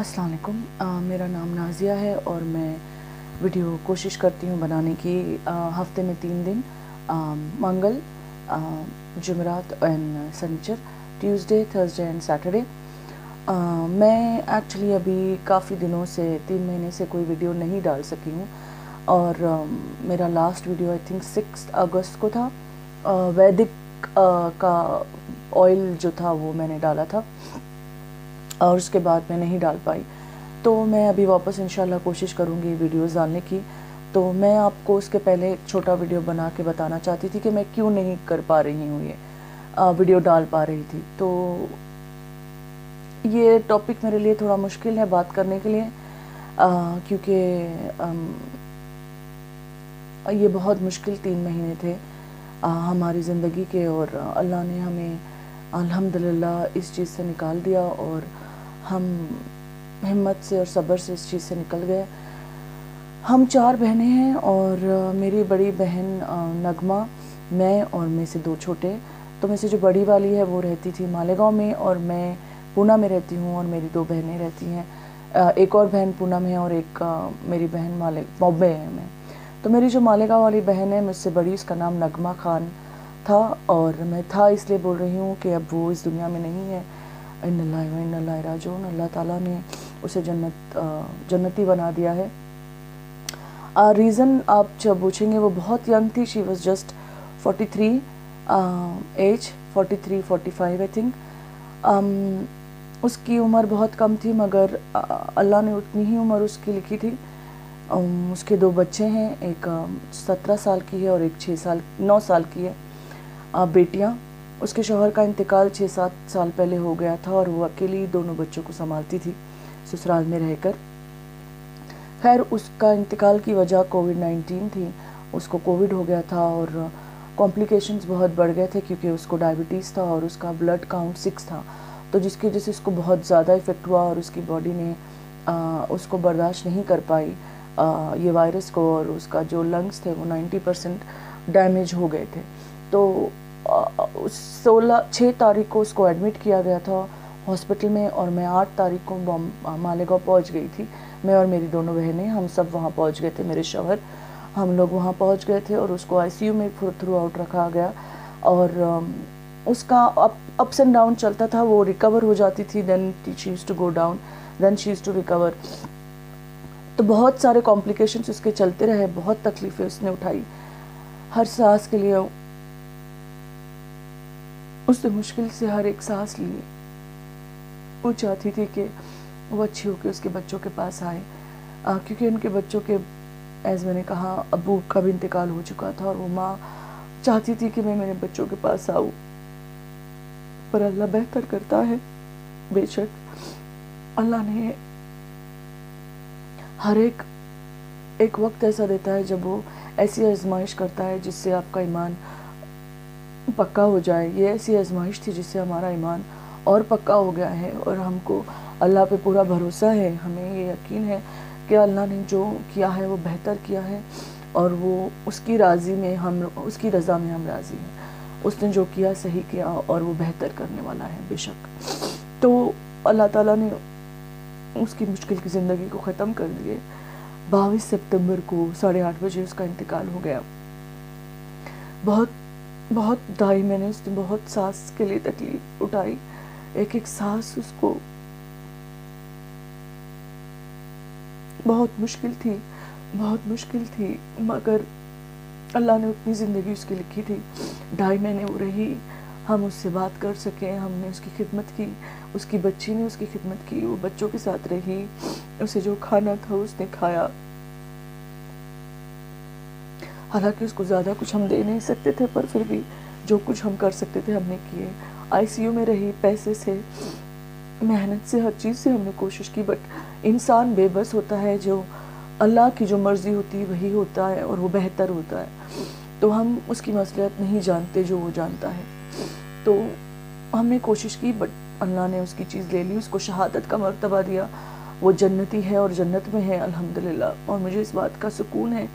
अस्सलाम वालेकुम। मेरा नाम नाज़िया है और मैं वीडियो कोशिश करती हूँ बनाने की हफ्ते में 3 दिन, मंगल, जुमेरात एंड सनीचर, ट्यूसडे, थर्सडे एंड सैटरडे। मैं एक्चुअली अभी काफ़ी दिनों से 3 महीने से कोई वीडियो नहीं डाल सकी हूँ और मेरा लास्ट वीडियो आई थिंक 6 अगस्त को था। वैदिक का ऑयल जो था वो मैंने डाला था और उसके बाद मैं नहीं डाल पाई, तो मैं अभी वापस इंशाल्लाह कोशिश करूँगी वीडियोज़ डालने की। तो मैं आपको उसके पहले एक छोटा वीडियो बना के बताना चाहती थी कि मैं क्यों नहीं कर पा रही हूँ, ये वीडियो डाल पा रही थी। तो ये टॉपिक मेरे लिए थोड़ा मुश्किल है बात करने के लिए, क्योंकि ये बहुत मुश्किल 3 महीने थे हमारी ज़िंदगी के, और अल्लाह ने हमें अल्हम्दुलिल्लाह इस चीज़ से निकाल दिया और हम हिम्मत से और सब्र से इस चीज़ से निकल गए। हम 4 बहनें हैं और मेरी बड़ी बहन नगमा, मैं और मेरे से 2 छोटे। तो में से जो बड़ी वाली है वो रहती थी मालेगांव में और मैं पूना में रहती हूँ, और मेरी 2 बहनें रहती हैं। एक और बहन पूना में है और एक मेरी बहन बॉम्बे है में। तो मेरी जो मालेगांव वाली बहन है मुझसे बड़ी, उसका नाम नगमा खान था, और मैं था इसलिए बोल रही हूँ कि अब वो इस दुनिया में नहीं है। इन्नल्लाहि व इन्ना इलैहि राजिऊन। अल्लाह ताला ने उसे जन्नती बना दिया है। रीज़न आप जब पूछेंगे, वो बहुत यंग थी, she was just 43 age, 43-45 I think. उसकी उम्र बहुत कम थी, मगर अल्लाह ने उतनी ही उम्र उसकी लिखी थी। उसके 2 बच्चे हैं, एक 17 साल की है और एक 9 साल की है बेटियां। उसके शौहर का इंतकाल 6-7 साल पहले हो गया था और वो अकेली दोनों बच्चों को संभालती थी ससुराल में रहकर। खैर, उसका इंतकाल की वजह कोविड-19 थी। उसको कोविड हो गया था और कॉम्प्लिकेशंस बहुत बढ़ गए थे, क्योंकि उसको डायबिटीज़ था और उसका ब्लड काउंट 6 था, तो जिसकी वजह से उसको बहुत ज़्यादा इफ़ेक्ट हुआ और उसकी बॉडी ने उसको बर्दाश्त नहीं कर पाई ये वायरस को, और उसका जो लंग्स थे वो 90% डैमेज हो गए थे। तो 6 तारीख को उसको एडमिट किया गया था हॉस्पिटल में, और मैं 8 तारीख को मालेगांव पहुंच गई थी। मैं और मेरी दोनों बहनें, हम सब वहां पहुंच गए थे, मेरे शौहर, हम लोग वहां पहुंच गए थे और उसको आईसीयू में थ्रू आउट रखा गया। और उसका अप्स एंड डाउन चलता था। वो रिकवर हो जाती थी, then she used to go down, then she used to recover. तो बहुत सारे कॉम्प्लिकेशंस उसके चलते रहे, बहुत तकलीफ़ें उसने उठाई। हर सांस के लिए उसने मुश्किल से हर एक सांस ली। वो चाहती थी कि वो अच्छी होकर उसके बच्चों के पास आए, क्योंकि उनके बच्चों के, एज़ मैंने कहा, अब्बू का भी इंतकाल हो चुका था और वो माँ चाहती थी कि मैं मेरे बच्चों के पास आऊँ। पर अल्लाह बेहतर करता है। बेशक अल्लाह ने हर एक वक्त ऐसा देता है जब वो ऐसी आजमाइश करता है जिससे आपका ईमान पक्का हो जाए। ये ऐसी आजमाइश थी जिससे हमारा ईमान और पक्का हो गया है, और हमको अल्लाह पे पूरा भरोसा है। हमें ये यकीन है कि अल्लाह ने जो किया है वो बेहतर किया है, और वो उसकी रज़ा में हम राज़ी हैं। उसने जो किया सही किया और वो बेहतर करने वाला है बेशक। तो अल्लाह ताला ने उसकी मुश्किल की ज़िंदगी को ख़त्म कर दिए। 22 सितंबर को 8:30 बजे उसका इंतकाल हो गया। बहुत दाई मैंने उसने बहुत सांस के लिए तकलीफ उठाई, एक सांस उसको बहुत मुश्किल थी, मगर अल्लाह ने उतनी ज़िंदगी उसकी लिखी थी। 2.5 महीने वो रही, हम उससे बात कर सके, हमने उसकी खिदमत की, उसकी बच्ची ने उसकी खिदमत की, वो बच्चों के साथ रही, उसे जो खाना था उसने खाया। हालांकि उसको ज़्यादा कुछ हम दे नहीं सकते थे, पर फिर भी जो कुछ हम कर सकते थे हमने किए। आईसीयू में रही, पैसे से, मेहनत से, हर चीज़ से हमने कोशिश की, बट इंसान बेबस होता है। जो अल्लाह की जो मर्ज़ी होती है वही होता है और वो बेहतर होता है। तो हम उसकी मसलियत नहीं जानते जो वो जानता है। तो हमने कोशिश की, बट अल्लाह ने उसकी चीज़ ले ली, उसको शहादत का मर्तबा दिया। वो जन्नती है और जन्नत में है अल्हम्दुलिल्लाह, और मुझे इस बात का सुकून है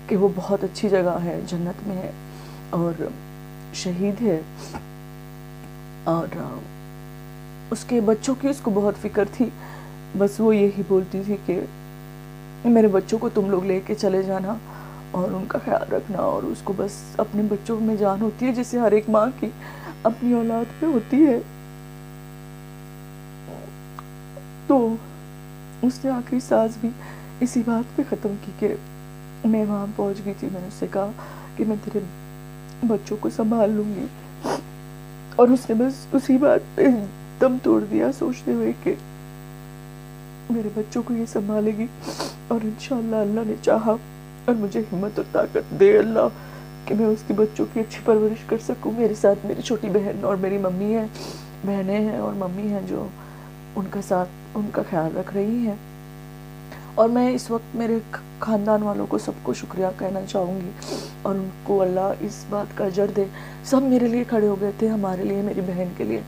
कि वो बहुत अच्छी जगह है, जन्नत में है और शहीद है। और उसके बच्चों की उसको बहुत फ़िक्र थी बस वो यही बोलती थी कि मेरे बच्चों को तुम लोग लेके चले जाना और उनका ख्याल रखना, और उसको बस अपने बच्चों में जान होती है जैसे हर एक माँ की अपनी औलाद पे होती है। तो उसने आखिरी सांस भी इसी बात पे ख़त्म की कि मैं वहाँ पहुँच गई थी। मैंने उससे कहा कि मैं तेरे बच्चों को संभाल लूँगी, और उसने बस उसी बात पे दम तोड़ दिया, सोचते हुए कि मेरे बच्चों को ये संभालेगी। और इंशाअल्लाह अल्लाह ने चाहा और मुझे हिम्मत और ताकत दे अल्लाह कि मैं उसके बच्चों की अच्छी परवरिश कर सकूं। मेरे साथ मेरी छोटी बहन और मेरी मम्मी है, बहनें हैं और मम्मी हैं जो उनका ख्याल रख रही हैं। और मैं इस वक्त मेरे ख़ानदान वालों को सबको शुक्रिया कहना चाहूँगी, और उनको अल्लाह इस बात का अजर दे। सब मेरे लिए खड़े हो गए थे, हमारे लिए, मेरी बहन के लिए।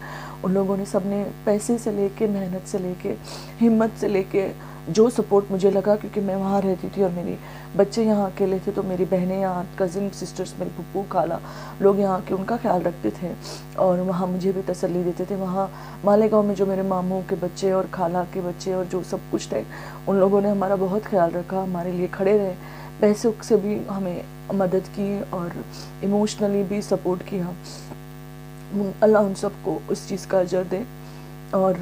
उन लोगों ने सबने पैसे से लेके, मेहनत से लेके, हिम्मत से लेके, जो सपोर्ट मुझे लगा, क्योंकि मैं वहाँ रहती थी और मेरी बच्चे यहाँ अकेले थे, तो मेरी बहनें यहाँ, कज़िन सिस्टर्स, मेरी फूफू खाला लोग यहाँ के उनका ख्याल रखते थे और वहाँ मुझे भी तसल्ली देते थे। वहाँ मालेगांव में जो मेरे मामू के बच्चे और खाला के बच्चे और जो सब कुछ थे, उन लोगों ने हमारा बहुत ख्याल रखा, हमारे लिए खड़े रहे, पैसों से भी हमें मदद की और इमोशनली भी सपोर्ट किया। अल्लाह उन सबको उस चीज़ का अजर दे। और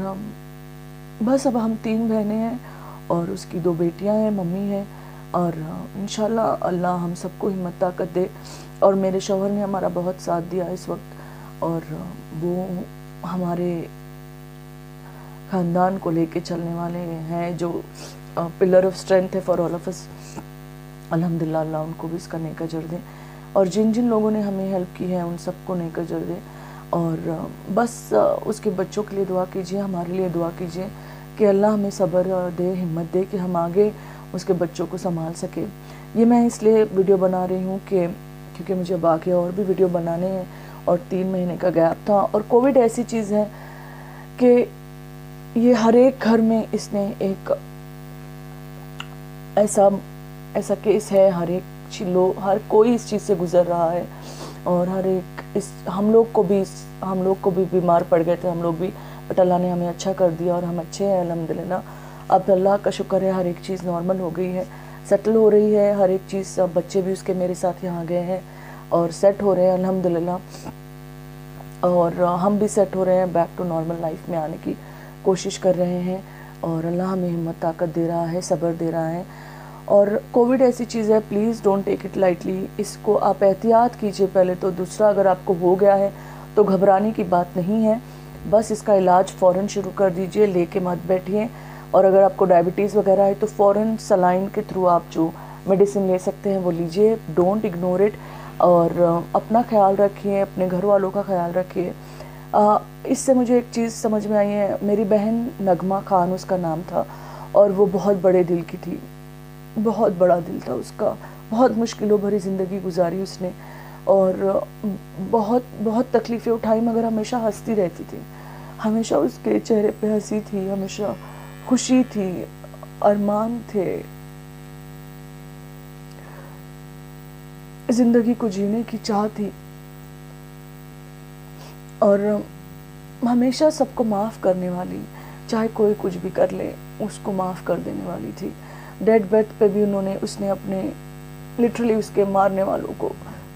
बस अब हम 3 बहनें हैं और उसकी 2 बेटियां हैं, मम्मी हैं, और इंशाल्लाह अल्लाह हम सबको हिम्मत ताकत दे। और मेरे शौहर ने हमारा बहुत साथ दिया इस वक्त, और वो हमारे ख़ानदान को लेके चलने वाले हैं, जो पिलर ऑफ स्ट्रेंथ है फॉर ऑल ऑफ अस। अल्हम्दुलिल्लाह अल्लाह उनको भी इसका नेक अजर दे, और जिन जिन लोगों ने हमें हेल्प की है उन सबको नेक अजर दे। और बस उसके बच्चों के लिए दुआ कीजिए, हमारे लिए दुआ कीजिए कि अल्लाह हमें सब्र दे, हिम्मत दे कि हम आगे उसके बच्चों को संभाल सके। ये मैं इसलिए वीडियो बना रही हूँ कि क्योंकि मुझे बाकी और भी वीडियो बनाने हैं, और 3 महीने का गैप था, और कोविड ऐसी चीज़ है कि ये हर एक घर में इसने एक ऐसा केस है, हर कोई इस चीज़ से गुज़र रहा है, और हर एक हम लोग को भी बीमार पड़ गए थे हम लोग भी, बट अल्लाह ने हमें अच्छा कर दिया और हम अच्छे हैं अल्हम्दुलिल्लाह। अब अल्लाह का शुक्र है, हर एक चीज़ नॉर्मल हो गई है, सेटल हो रही है हर एक चीज़। सब बच्चे भी उसके मेरे साथ यहाँ गए हैं और सेट हो रहे हैं अल्हम्दुलिल्लाह, और हम भी सेट हो रहे हैं, बैक टू नॉर्मल लाइफ में आने की कोशिश कर रहे हैं। और अल्लाह हमें हिम्मत ताकत दे रहा है, सब्र दे रहा है। और कोविड ऐसी चीज़ है, please don't take it lightly. इसको आप एहतियात कीजिए पहले तो। दूसरा, अगर आपको हो गया है तो घबराने की बात नहीं है, बस इसका इलाज फ़ौरन शुरू कर दीजिए, लेके मत बैठिए। और अगर आपको डायबिटीज़ वगैरह है तो फ़ौरन सलाइन के थ्रू आप जो मेडिसिन ले सकते हैं वो लीजिए, डोंट इग्नोर इट। और अपना ख्याल रखिए, अपने घर वालों का ख्याल रखिए। इससे मुझे एक चीज़ समझ में आई है, मेरी बहन नगमा खान उसका नाम था, और वो बहुत बड़े दिल की थी, बहुत बड़ा दिल था उसका, बहुत मुश्किलों भरी ज़िंदगी गुजारी उसने, और बहुत बहुत तकलीफ़ें उठाई, मगर हमेशा हंसती रहती थी। हमेशा उसके चेहरे पे हंसी थी, हमेशा खुशी थी, अरमान थे, ज़िंदगी को जीने की चाह थी, और हमेशा सबको माफ़ करने वाली, चाहे कोई कुछ भी कर ले उसको माफ़ कर देने वाली थी। डेड बेड पे भी उसने अपने लिटरली उसके मारने वालों को,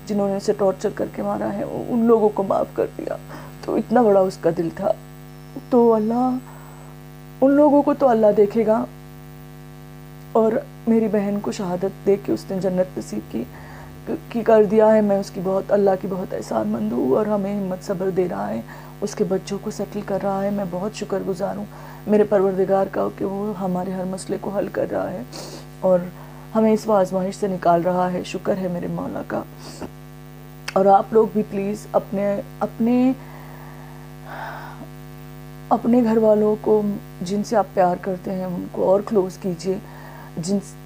जिन्होंने उसे टॉर्चर करके मारा है, उन लोगों को माफ़ कर दिया। तो इतना बड़ा उसका दिल था। तो अल्लाह उन लोगों को तो अल्लाह देखेगा, और मेरी बहन को शहादत दे के उसने जन्नत नसीब की कर दिया है। मैं उसकी अल्लाह की बहुत एहसानमंद हूँ, और हमें हिम्मत सब्र दे रहा है, उसके बच्चों को सेटल कर रहा है। मैं बहुत शुक्रगुज़ार हूँ मेरे परवरदिगार का कि वो हमारे हर मसले को हल कर रहा है और हमें इस आज़माइश से निकाल रहा है। शुक्र है मेरे मौला का। और आप लोग भी प्लीज़ अपने घर वालों को, जिनसे आप प्यार करते हैं, उनको और क्लोज़ कीजिए।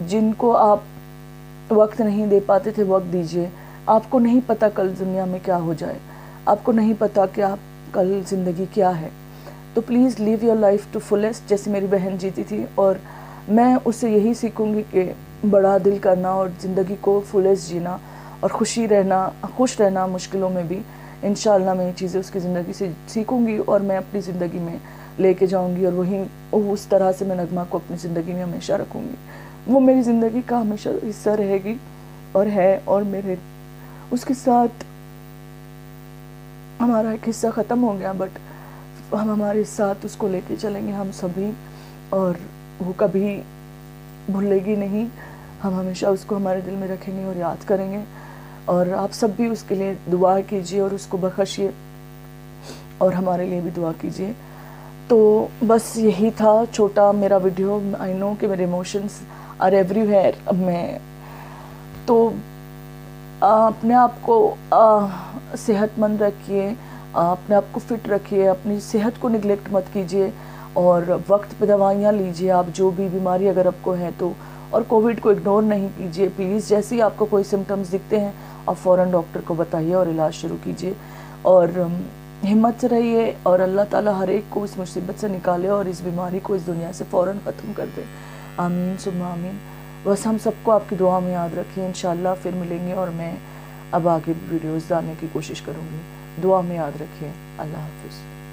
जिनको आप वक्त नहीं दे पाते थे, वक्त दीजिए। आपको नहीं पता कल दुनिया में क्या हो जाए, आपको नहीं पता कि आप कल ज़िंदगी क्या है। तो please live your life to fullest, जैसे मेरी बहन जीती थी, और मैं उससे यही सीखूंगी कि बड़ा दिल करना और ज़िंदगी को फुलेस्ट जीना और खुश रहना मुश्किलों में भी। इंशाअल्लाह मैं ये चीज़ें उसकी ज़िंदगी से सीखूंगी, और मैं अपनी ज़िंदगी में लेके जाऊंगी और वहीं उस तरह से मैं नगमा को अपनी ज़िंदगी में हमेशा रखूंगी। वो मेरी ज़िंदगी का हमेशा हिस्सा रहेगी और है, और मेरे उसके साथ हमारा एक हिस्सा ख़त्म हो गया, बट हम हमारे साथ उसको लेके चलेंगे हम सभी, और वो कभी भूलेगी नहीं। हम हमेशा उसको हमारे दिल में रखेंगे और याद करेंगे, और आप सब भी उसके लिए दुआ कीजिए और उसको बख्शिए और हमारे लिए भी दुआ कीजिए। तो बस यही था छोटा मेरा वीडियो। आई नो कि मेरे इमोशंस आर एवरीवेयर। अब मैं तो अपने आप को सेहतमंद रखिए, अपने आप को फिट रखिए, अपनी सेहत को निगलेक्ट मत कीजिए, और वक्त पे दवाइयाँ लीजिए आप जो भी बीमारी अगर आपको है तो, और कोविड को इग्नोर नहीं कीजिए प्लीज़। जैसे ही आपको कोई सिम्टम्स दिखते हैं आप फ़ौरन डॉक्टर को बताइए और इलाज शुरू कीजिए, और हिम्मत से रहिए, और अल्लाह ताला हर एक को इस मुसीबत से निकाले और इस बीमारी को इस दुनिया से फ़ौरन ख़त्म कर दे। आमीन सुम्मा आमीन। बस हम सबको आपकी दुआ में याद रखिए। इंशाल्लाह फिर मिलेंगे, और मैं अब आगे वीडियोज़ डालने की कोशिश करूँगी। दुआ में याद रखिए। अल्लाह हाफ़िज़।